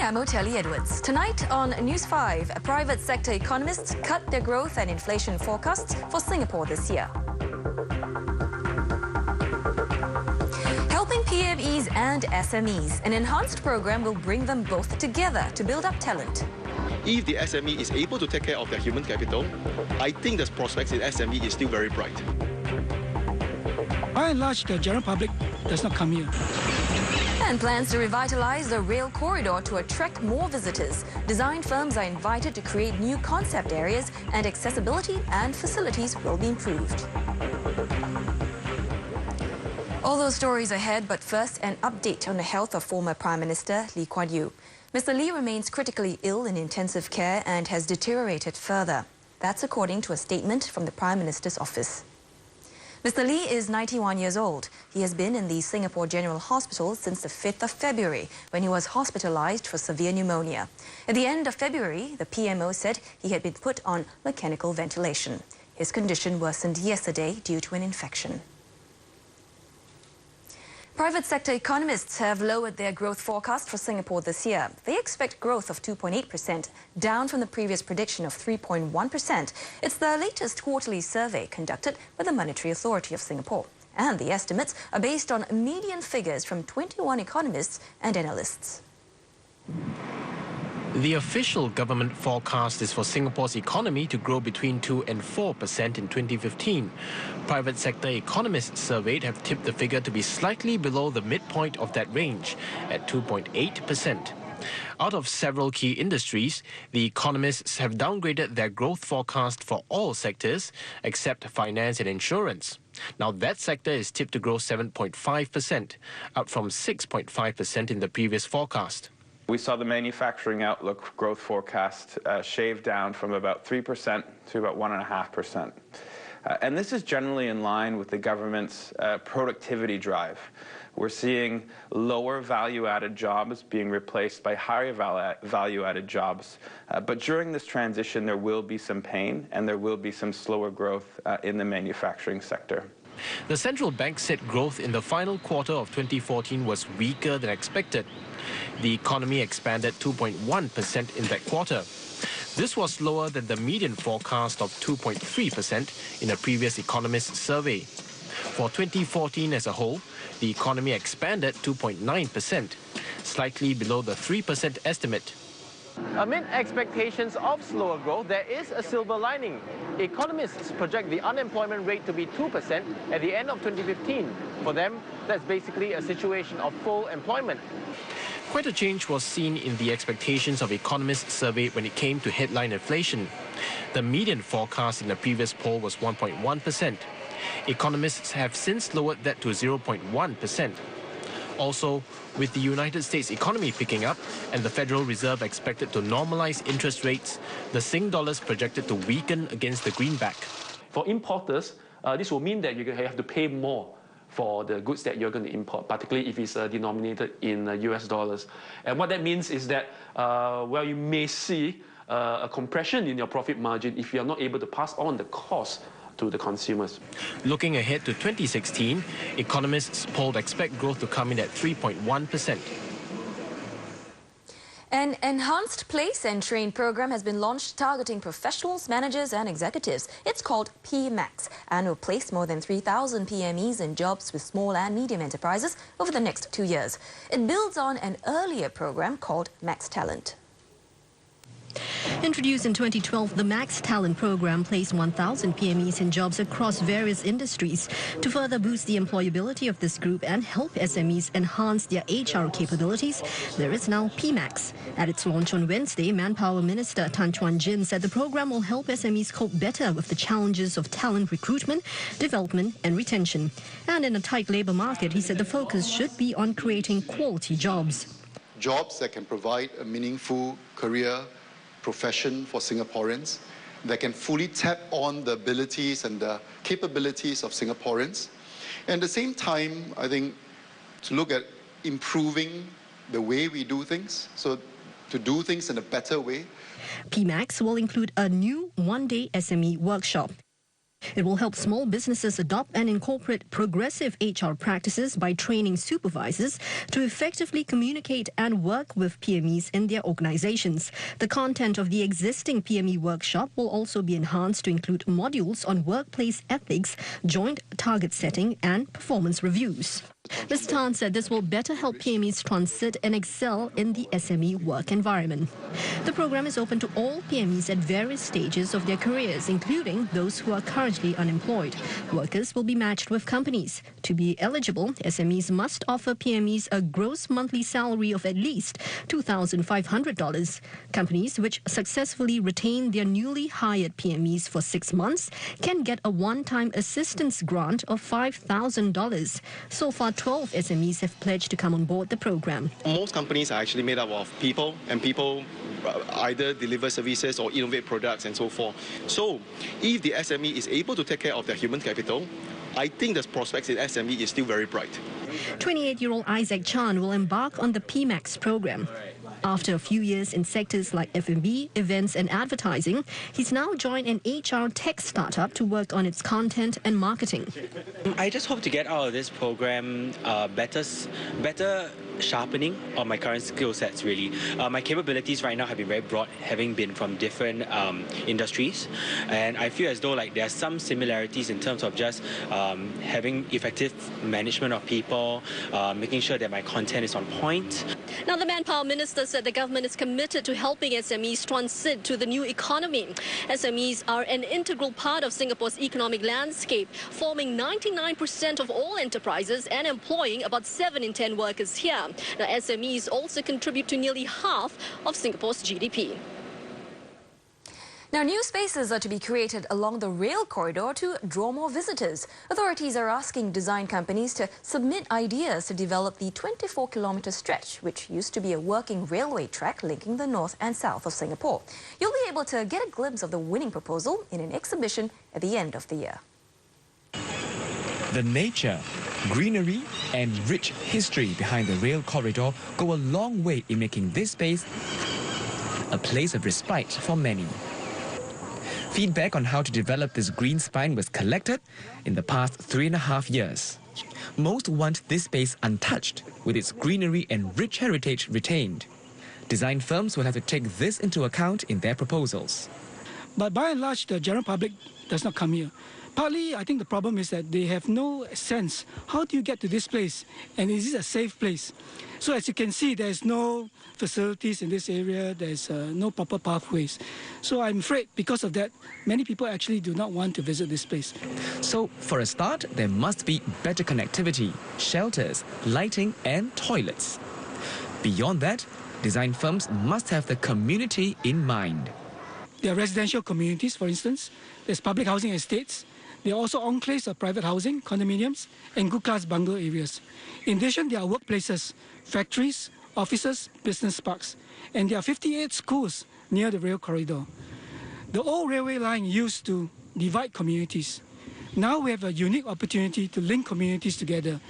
I'm Otelli Edwards. Tonight on News 5, private sector economists cut their growth and inflation forecasts for Singapore this year. Helping PMEs and SMEs, an enhanced program will bring them both together to build up talent. If the SME is able to take care of their human capital, I think the prospects in SME is still very bright. By and large, the general public does not come here. And plans to revitalize the rail corridor to attract more visitors. Design firms are invited to create new concept areas, and accessibility and facilities will be improved. All those stories ahead, but first an update on the health of former Prime Minister Lee Kuan Yew. Mr. Lee remains critically ill in intensive care and has deteriorated further. That's according to a statement from the Prime Minister's office. Mr. Lee is 91 years old. He has been in the Singapore General Hospital since the 5th of February, when he was hospitalized for severe pneumonia. At the end of February, the PMO said he had been put on mechanical ventilation. His condition worsened yesterday due to an infection. Private sector economists have lowered their growth forecast for Singapore this year. They expect growth of 2.8%, down from the previous prediction of 3.1%. It's the latest quarterly survey conducted by the Monetary Authority of Singapore. And the estimates are based on median figures from 21 economists and analysts. The official government forecast is for Singapore's economy to grow between 2 and 4% in 2015. Private sector economists surveyed have tipped the figure to be slightly below the midpoint of that range, at 2.8%. Out of several key industries, the economists have downgraded their growth forecast for all sectors except finance and insurance. Now that sector is tipped to grow 7.5%, up from 6.5% in the previous forecast. We saw the manufacturing outlook growth forecast shaved down from about 3% to about 1.5%. And this is generally in line with the government's productivity drive. We're seeing lower value-added jobs being replaced by higher value-added jobs. But during this transition, there will be some pain and there will be some slower growth in the manufacturing sector. The central bank said growth in the final quarter of 2014 was weaker than expected. The economy expanded 2.1% in that quarter. This was lower than the median forecast of 2.3% in a previous economist survey. For 2014 as a whole, the economy expanded 2.9%, slightly below the 3% estimate. Amid expectations of slower growth, there is a silver lining. Economists project the unemployment rate to be 2% at the end of 2015. For them, that's basically a situation of full employment. Quite a change was seen in the expectations of economists surveyed when it came to headline inflation. The median forecast in the previous poll was 1.1%. Economists have since lowered that to 0.1%. Also, with the United States economy picking up and the Federal Reserve expected to normalize interest rates, the Sing dollar is projected to weaken against the greenback. For importers, this will mean that you have to pay more for the goods that you're going to import, particularly if it's denominated in US dollars. And what that means is that, you may see a compression in your profit margin if you're not able to pass on the cost to the consumers. Looking ahead to 2016, economists polled expect growth to come in at 3.1%. An enhanced place and train program has been launched targeting professionals, managers and executives. It's called PMAX and will place more than 3,000 PMEs in jobs with small and medium enterprises over the next 2 years. It builds on an earlier program called Max Talent. Introduced in 2012, the Max Talent program placed 1,000 PMEs in jobs across various industries. To further boost the employability of this group and help SMEs enhance their HR capabilities, there is now PMAX. At its launch on Wednesday, Manpower Minister Tan Chuan Jin said the program will help SMEs cope better with the challenges of talent recruitment, development and retention. And in a tight labour market, he said the focus should be on creating quality jobs. Jobs that can provide a meaningful career profession for Singaporeans, that can fully tap on the abilities and the capabilities of Singaporeans. And at the same time, I think, to look at improving the way we do things, so to do things in a better way. PMAX will include a new one-day SME workshop. It will help small businesses adopt and incorporate progressive HR practices by training supervisors to effectively communicate and work with PMEs in their organizations. The content of the existing PME workshop will also be enhanced to include modules on workplace ethics, joint target setting, and performance reviews. Ms. Tan said this will better help PMEs transit and excel in the SME work environment. The program is open to all PMEs at various stages of their careers, including those who are currently unemployed. Workers will be matched with companies. To be eligible, SMEs must offer PMEs a gross monthly salary of at least $2,500. Companies which successfully retain their newly hired PMEs for 6 months can get a one-time assistance grant of $5,000. So far, 12 SMEs have pledged to come on board the program. Most companies are actually made up of people, and people either deliver services or innovate products and so forth. So if the SME is able to take care of their human capital, I think the prospects in SME is still very bright. 28-year-old Isaac Chan will embark on the PMAX program. After a few years in sectors like F&B, events and advertising, he's now joined an HR tech startup to work on its content and marketing. I just hope to get out of this program better sharpening of my current skill sets, really. My capabilities right now have been very broad, having been from different industries, and I feel as though there are some similarities in terms of just having effective management of people, making sure that my content is on point. Now, the Manpower Minister said the government is committed to helping SMEs transit to the new economy. SMEs are an integral part of Singapore's economic landscape, forming 99% of all enterprises and employing about 7 in 10 workers here. Now, SMEs also contribute to nearly half of Singapore's GDP. Now, new spaces are to be created along the rail corridor to draw more visitors. Authorities are asking design companies to submit ideas to develop the 24-kilometre stretch, which used to be a working railway track linking the north and south of Singapore. You'll be able to get a glimpse of the winning proposal in an exhibition at the end of the year. The nature, greenery and rich history behind the rail corridor go a long way in making this space a place of respite for many. Feedback on how to develop this green spine was collected in the past 3.5 years. Most want this space untouched, with its greenery and rich heritage retained. Design firms will have to take this into account in their proposals. But by and large, the general public does not come here. Partly, I think the problem is that they have no sense. How do you get to this place? And is it a safe place? So as you can see, there's no facilities in this area. There's no proper pathways. So I'm afraid because of that, many people actually do not want to visit this place. So for a start, there must be better connectivity, shelters, lighting and toilets. Beyond that, design firms must have the community in mind. There are residential communities, for instance. There's public housing estates. There are also enclaves of private housing, condominiums, and good-class bungalow areas. In addition, there are workplaces, factories, offices, business parks, and there are 58 schools near the rail corridor. The old railway line used to divide communities. Now we have a unique opportunity to link communities together.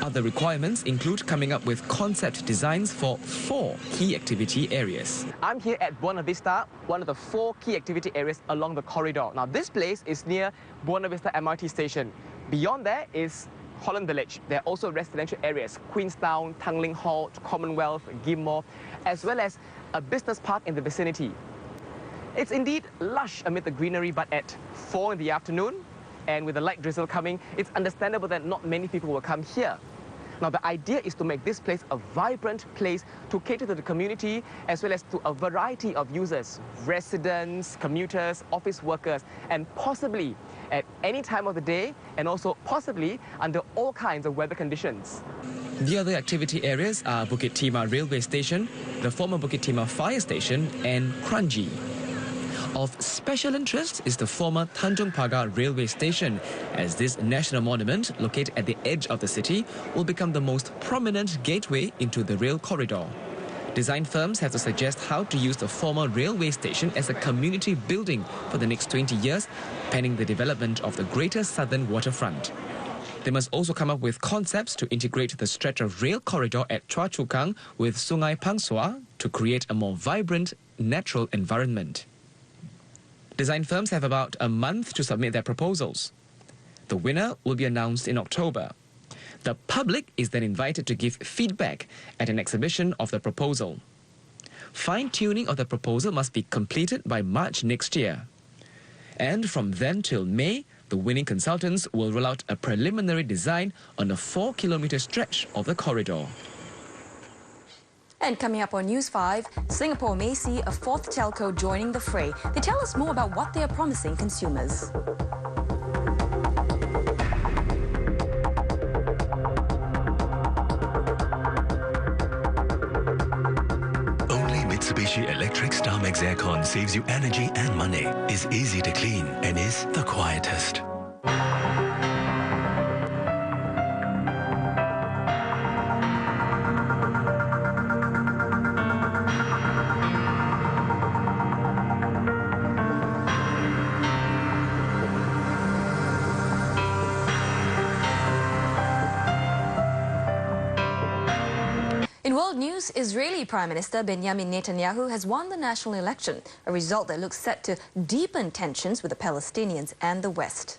Other requirements include coming up with concept designs for 4 key activity areas. I'm here at Buona Vista, one of the 4 key activity areas along the corridor. Now, this place is near Buona Vista MRT station. Beyond there is Holland Village. There are also residential areas, Queenstown, Tanglin Hall, Commonwealth, Ghim Moh, as well as a business park in the vicinity. It's indeed lush amid the greenery, but at 4 in the afternoon, and with the light drizzle coming, it's understandable that not many people will come here. Now, the idea is to make this place a vibrant place to cater to the community as well as to a variety of users, residents, commuters, office workers, and possibly at any time of the day and also possibly under all kinds of weather conditions. The other activity areas are Bukit Timah Railway Station, the former Bukit Timah Fire Station, and Kranji. Of special interest is the former Tanjong Pagar Railway Station, as this national monument, located at the edge of the city, will become the most prominent gateway into the rail corridor. Design firms have to suggest how to use the former railway station as a community building for the next 20 years, pending the development of the Greater Southern Waterfront. They must also come up with concepts to integrate the stretch of rail corridor at Choa Chu Kang with Sungai Pangsua to create a more vibrant, natural environment. Design firms have about a month to submit their proposals. The winner will be announced in October. The public is then invited to give feedback at an exhibition of the proposal. Fine-tuning of the proposal must be completed by March next year. And from then till May, the winning consultants will roll out a preliminary design on a 4-kilometre stretch of the corridor. And coming up on News 5, Singapore may see a fourth telco joining the fray. They tell us more about what they are promising consumers. Mitsubishi Electric StarMax Aircon saves you energy and money, is easy to clean, and is the quietest. In world news, Israeli Prime Minister Benjamin Netanyahu has won the national election, a result that looks set to deepen tensions with the Palestinians and the West.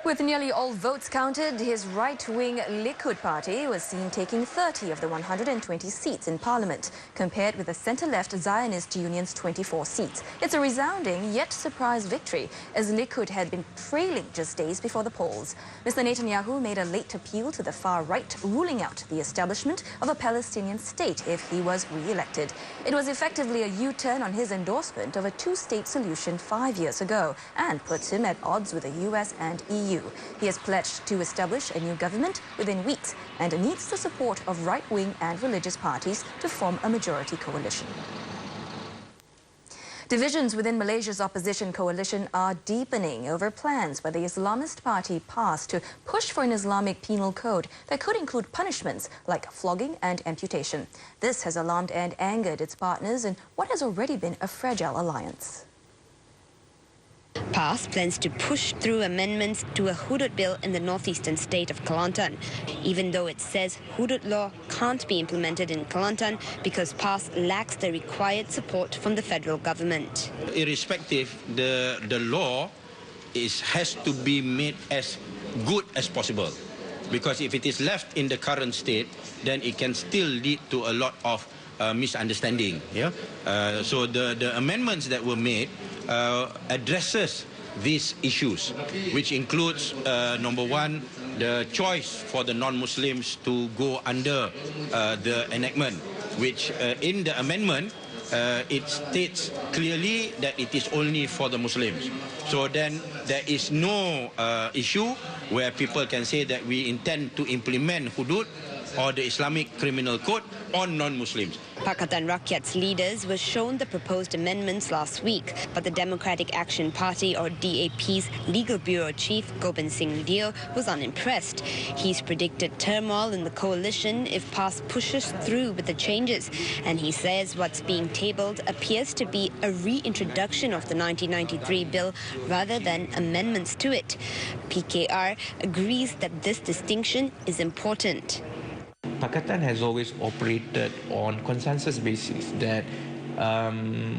With nearly all votes counted, his right-wing Likud party was seen taking 30 of the 120 seats in parliament, compared with the centre-left Zionist Union's 24 seats. It's a resounding yet surprise victory, as Likud had been trailing just days before the polls. Mr. Netanyahu made a late appeal to the far right, ruling out the establishment of a Palestinian state if he was re-elected. It was effectively a U-turn on his endorsement of a two-state solution 5 years ago, and puts him at odds with the US and EU. He has pledged to establish a new government within weeks and needs the support of right-wing and religious parties to form a majority coalition. Divisions within Malaysia's opposition coalition are deepening over plans by the Islamist party PAS to push for an Islamic penal code that could include punishments like flogging and amputation. This has alarmed and angered its partners in what has already been a fragile alliance. PAS plans to push through amendments to a hudud bill in the northeastern state of Kelantan, even though it says hudud law can't be implemented in Kelantan because PAS lacks the required support from the federal government. Irrespective, the law has to be made as good as possible, because if it is left in the current state, then it can still lead to a lot of misunderstanding. So the amendments that were made addresses these issues, which includes, number one, the choice for the non-Muslims to go under the enactment, which in the amendment, it states clearly that it is only for the Muslims. So then there is no issue where people can say that we intend to implement hudud or the Islamic Criminal Code on non-Muslims. Pakatan Rakyat's leaders were shown the proposed amendments last week, but the Democratic Action Party, or DAP's Legal Bureau Chief Gobind Singh Deo was unimpressed. He's predicted turmoil in the coalition if PAS pushes through with the changes, and he says what's being tabled appears to be a reintroduction of the 1993 bill rather than amendments to it. PKR agrees that this distinction is important. Pakatan has always operated on consensus basis that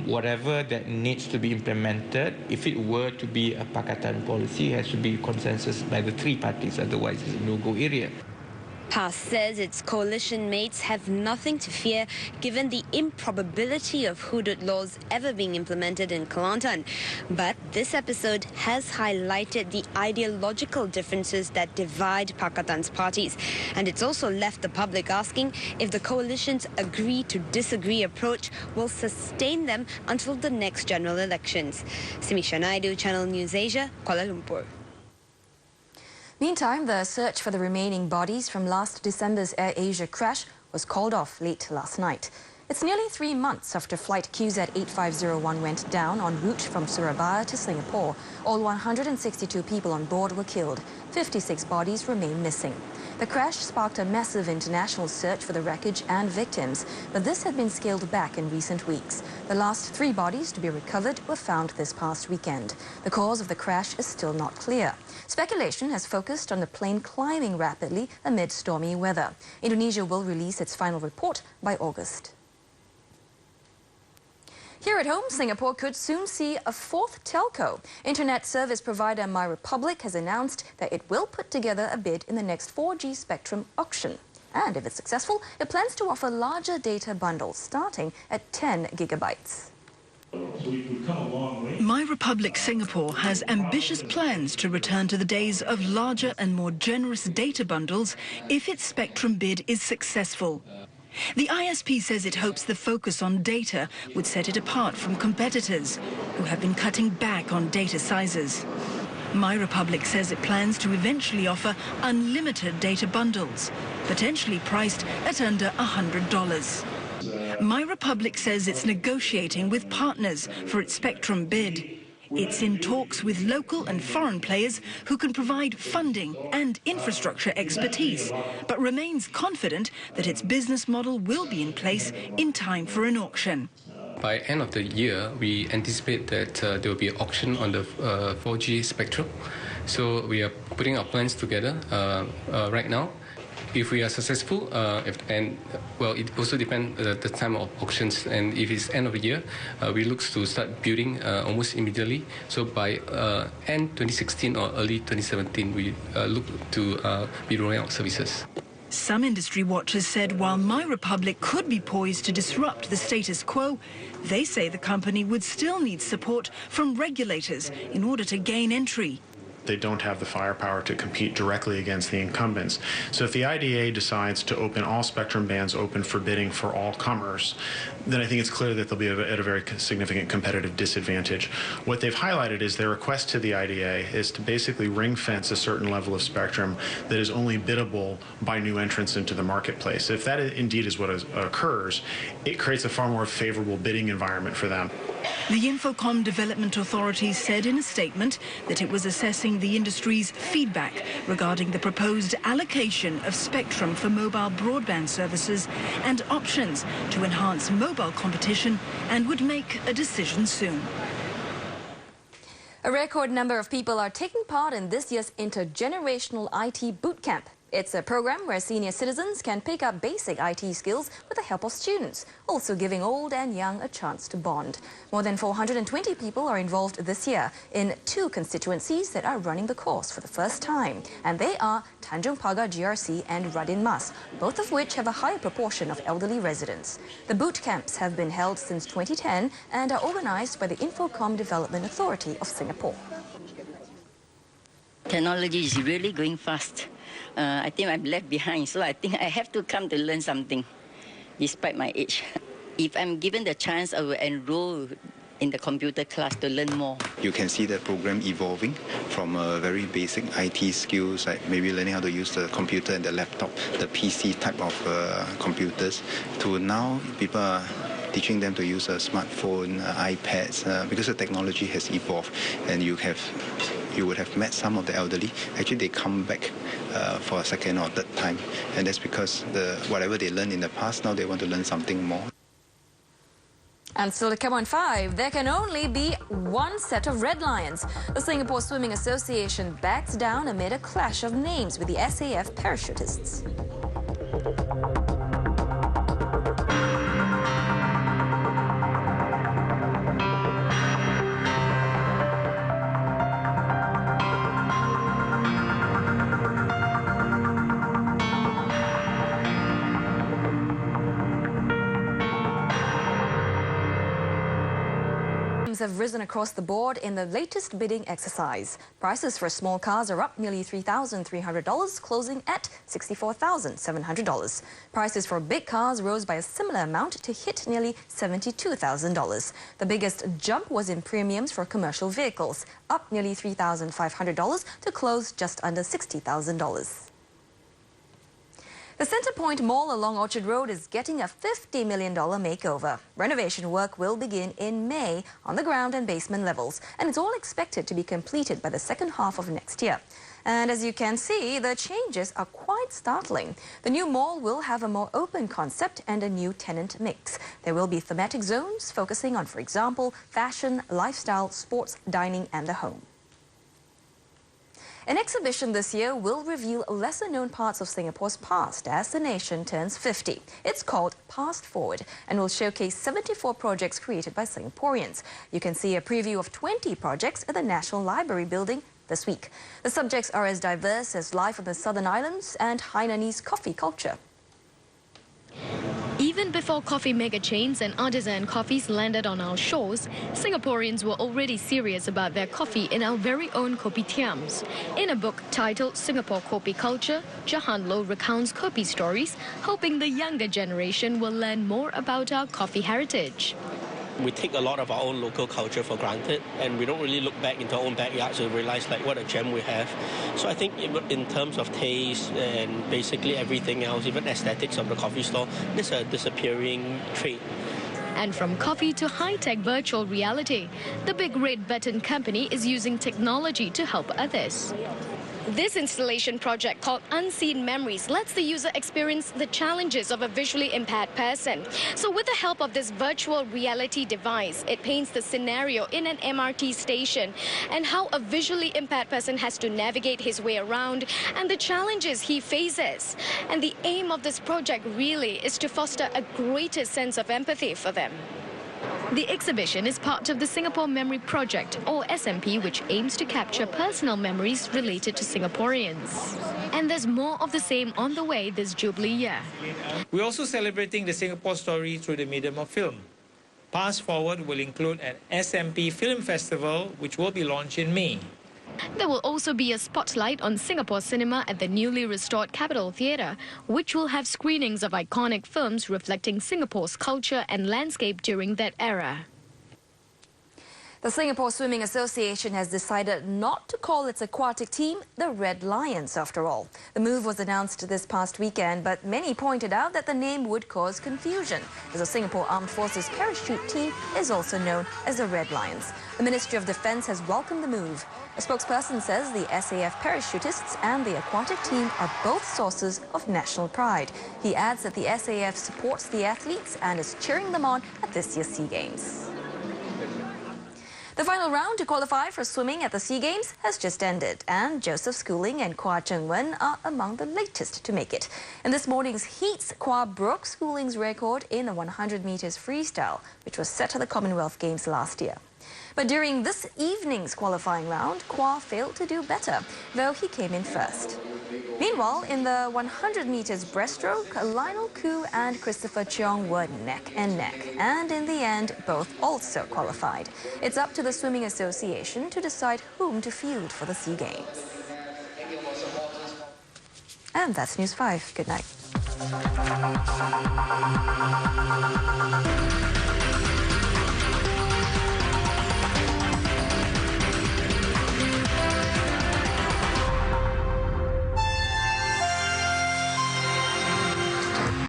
whatever that needs to be implemented, if it were to be a Pakatan policy, has to be consensus by the three parties, otherwise it's a no-go area. PAS says its coalition mates have nothing to fear given the improbability of hudud laws ever being implemented in Kelantan. But this episode has highlighted the ideological differences that divide Pakatan's parties. And it's also left the public asking if the coalition's agree to disagree approach will sustain them until the next general elections. Simisha Naidu, Channel News Asia, Kuala Lumpur. Meantime, the search for the remaining bodies from last December's AirAsia crash was called off late last night. It's nearly 3 months after flight QZ8501 went down en route from Surabaya to Singapore. All 162 people on board were killed. 56 bodies remain missing. The crash sparked a massive international search for the wreckage and victims, but this had been scaled back in recent weeks. The last 3 bodies to be recovered were found this past weekend. The cause of the crash is still not clear. Speculation has focused on the plane climbing rapidly amid stormy weather. Indonesia will release its final report by August. Here at home, Singapore could soon see a fourth telco. Internet service provider MyRepublic has announced that it will put together a bid in the next 4G spectrum auction. And if it's successful, it plans to offer larger data bundles starting at 10 gigabytes. MyRepublic Singapore has ambitious plans to return to the days of larger and more generous data bundles if its spectrum bid is successful. The ISP says it hopes the focus on data would set it apart from competitors who have been cutting back on data sizes. MyRepublic says it plans to eventually offer unlimited data bundles, potentially priced at under $100. MyRepublic says it's negotiating with partners for its spectrum bid. It's in talks with local and foreign players who can provide funding and infrastructure expertise, but remains confident that its business model will be in place in time for an auction. By end of the year, we anticipate that there will be an auction on the 4G spectrum. So we are putting our plans together right now. If we are successful, it also depends the time of auctions. And if it's end of the year, we look to start building almost immediately. So by end 2016 or early 2017, we look to be rolling out services. Some industry watchers said while MyRepublic could be poised to disrupt the status quo, they say the company would still need support from regulators in order to gain entry. They don't have the firepower to compete directly against the incumbents. So if the IDA decides to open all spectrum bands open for bidding for all comers, then I think it's clear that they'll be at a very significant competitive disadvantage. What they've highlighted is their request to the IDA is to basically ring fence a certain level of spectrum that is only biddable by new entrants into the marketplace. If that indeed is what occurs, it creates a far more favorable bidding environment for them. The Infocom Development Authority said in a statement that it was assessing the industry's feedback regarding the proposed allocation of spectrum for mobile broadband services and options to enhance mobile competition and would make a decision soon. A record number of people are taking part in this year's Intergenerational IT Bootcamp. It's a program where senior citizens can pick up basic IT skills with the help of students, also giving old and young a chance to bond. More than 420 people are involved this year in 2 constituencies that are running the course for the first time. And they are Tanjong Pagar GRC and Radin Mas, both of which have a higher proportion of elderly residents. The boot camps have been held since 2010 and are organized by the Infocom Development Authority of Singapore. Technology is really going fast. I think I'm left behind, so I think I have to come to learn something, despite my age. If I'm given the chance, I will enroll in the computer class to learn more. You can see the program evolving from very basic IT skills, like maybe learning how to use the computer and the laptop, the PC type of computers, to now people are teaching them to use a smartphone, iPads, because the technology has evolved, and you would have met some of the elderly. Actually, they come back for a second or third time, and that's because whatever they learned in the past, now they want to learn something more. And still to come on 5, there can only be one set of red lions. The Singapore Swimming Association backs down amid a clash of names with the SAF parachutists. Have risen across the board in the latest bidding exercise. Prices for small cars are up nearly $3,300, closing at $64,700. Prices for big cars rose by a similar amount to hit nearly $72,000. The biggest jump was in premiums for commercial vehicles, up nearly $3,500 to close just under $60,000. The Centrepoint Mall along Orchard Road is getting a $50 million makeover. Renovation work will begin in May on the ground and basement levels, and it's all expected to be completed by the second half of next year. And as you can see, the changes are quite startling. The new mall will have a more open concept and a new tenant mix. There will be thematic zones focusing on, for example, fashion, lifestyle, sports, dining and the home. An exhibition this year will reveal lesser-known parts of Singapore's past as the nation turns 50. It's called Past Forward and will showcase 74 projects created by Singaporeans. You can see a preview of 20 projects at the National Library building this week. The subjects are as diverse as life on the Southern Islands and Hainanese coffee culture. Even before coffee mega chains and artisan coffees landed on our shores, Singaporeans were already serious about their coffee in our very own kopitiams. In a book titled Singapore Kopi Culture, Jahan Low recounts kopi stories, hoping the younger generation will learn more about our coffee heritage. We take a lot of our own local culture for granted, and we don't really look back into our own backyards to realize like what a gem we have. So I think in terms of taste and basically everything else, even aesthetics of the coffee store, this is a disappearing trait. And from coffee to high-tech virtual reality, the Big Red Button company is using technology to help others. This installation project called Unseen Memories lets the user experience the challenges of a visually impaired person. So with the help of this virtual reality device, it paints the scenario in an MRT station and how a visually impaired person has to navigate his way around and the challenges he faces. And the aim of this project really is to foster a greater sense of empathy for them. The exhibition is part of the Singapore Memory Project, or SMP, which aims to capture personal memories related to Singaporeans. And there's more of the same on the way this Jubilee year. We're also celebrating the Singapore story through the medium of film. Past Forward will include an SMP Film Festival, which will be launched in May. There will also be a spotlight on Singapore cinema at the newly restored Capitol Theatre, which will have screenings of iconic films reflecting Singapore's culture and landscape during that era. The Singapore Swimming Association has decided not to call its aquatic team the Red Lions after all. The move was announced this past weekend, but many pointed out that the name would cause confusion, as the Singapore Armed Forces parachute team is also known as the Red Lions. The Ministry of Defence has welcomed the move. A spokesperson says the SAF parachutists and the aquatic team are both sources of national pride. He adds that the SAF supports the athletes and is cheering them on at this year's SEA Games. The final round to qualify for swimming at the SEA Games has just ended, and Joseph Schooling and Kwa Cheng Wen are among the latest to make it. In this morning's heats, Kwa broke Schooling's record in the 100 meters freestyle, which was set at the Commonwealth Games last year. But during this evening's qualifying round, Kwa failed to do better, though he came in first. Meanwhile, in the 100 meters breaststroke, Lionel Koo and Christopher Cheong were neck and neck, and in the end, both also qualified. It's up to the Swimming Association to decide whom to field for the SEA Games. And that's News 5. Good night.